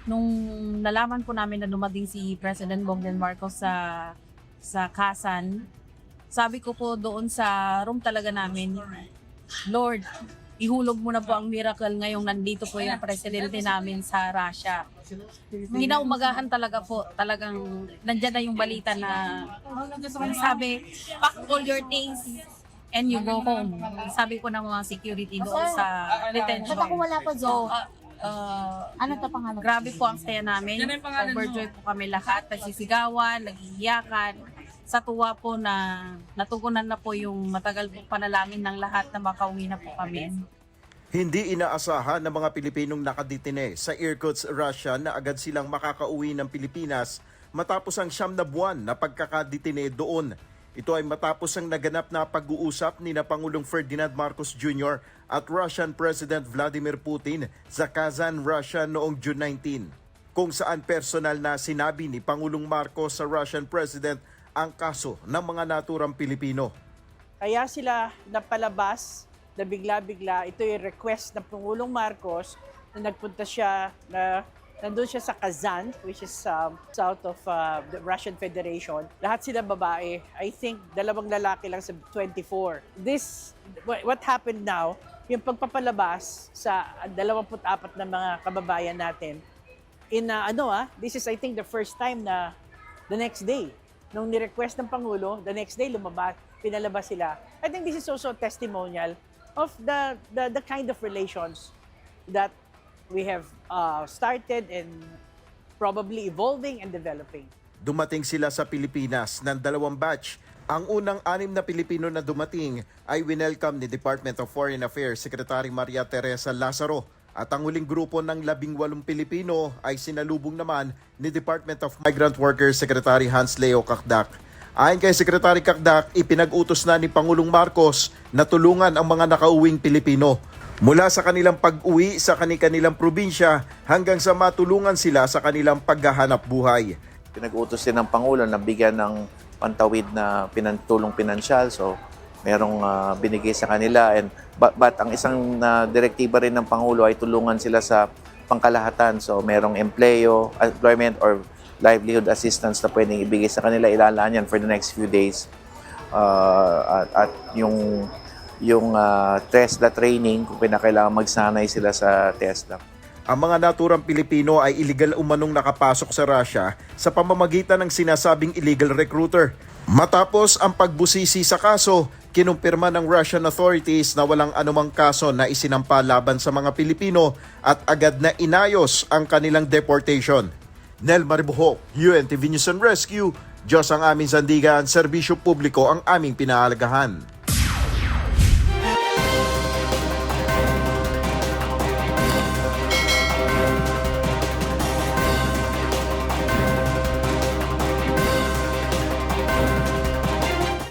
Nung nalaman po namin na dumating si President Bongbong Marcos sa Kasan, sabi ko po doon sa room talaga namin, Lord, ihulog mo na po ang miracle ngayong nandito po yung presidente namin sa Russia. Ginaumagahan talaga po, talagang nandyan na yung balita na sabi, pack all your things and you go home. Sabi ko ng mga security doon sa detention. Ba't ako wala pa So, dyan? Ano to pangalan? grabe po ang saya namin. Overjoy po kami lahat. Nagsisigawan, nagiiyakan. Sa tuwa po na natugunan na po yung matagal po panalangin ng lahat na makauwi na po kami. Hindi inaasahan ng mga Pilipinong nakadetine sa Irkutsk, Russia na agad silang makakauwi ng Pilipinas matapos ang 9 na buwan na pagkakadetine doon. Ito ay matapos ang naganap na pag-uusap ni na Pangulong Ferdinand Marcos Jr. at Russian President Vladimir Putin sa Kazan, Russia noong June 19, kung saan personal na sinabi ni Pangulong Marcos sa Russian President ang kaso ng mga naturang Pilipino. Kaya sila napalabas na bigla-bigla. Ito yung request ng Pangulong Marcos na nagpunta siya, nandun siya sa Kazan, which is south of the Russian Federation. Lahat sila babae. I think 2 lalaki lang sa 24. What happened now, yung pagpapalabas sa 24 na mga kababayan natin, this is I think the first time na the next day, nung ni-request ng Pangulo, the next day lumabas, pinalabas sila. I think this is also a testimonial of the kind of relations that we have started and probably evolving and developing. Dumating sila sa Pilipinas ng 2 batch. Ang unang 6 na Pilipino na dumating ay winelcome ni Department of Foreign Affairs Secretary Maria Teresa Lazaro. At ang huling grupo ng 18 Pilipino ay sinalubong naman ni Department of Migrant Workers Secretary Hans Leo Kakdak. Ayon kay Secretary Kakdak, ipinag-utos na ni Pangulong Marcos na tulungan ang mga nakauwing Pilipino mula sa kanilang pag-uwi sa kanilang probinsya hanggang sa matulungan sila sa kanilang paghahanap buhay. Pinag-utos din ng Pangulo na bigyan ng pantawid na tulong pinansyal. So, merong binigay sa kanila. But ang isang direktiba rin ng Pangulo ay tulungan sila sa pangkalahatan. So, merong employment or livelihood assistance na pwedeng ibigay sa kanila. Ilalaan yan for the next few days. At yung TESDA training, kung pinakailangan magsanay sila sa TESDA. Ang mga naturang Pilipino ay illegal umanong nakapasok sa Russia sa pamamagitan ng sinasabing illegal recruiter. Matapos ang pagbusisi sa kaso, kinumpirma ng Russian authorities na walang anumang kaso na isinampa laban sa mga Pilipino at agad na inayos ang kanilang deportation. Nel Maribuhok, UNTV News and Rescue, Diyos ang aming sandigan, serbisyo publiko ang aming pinahalagahan.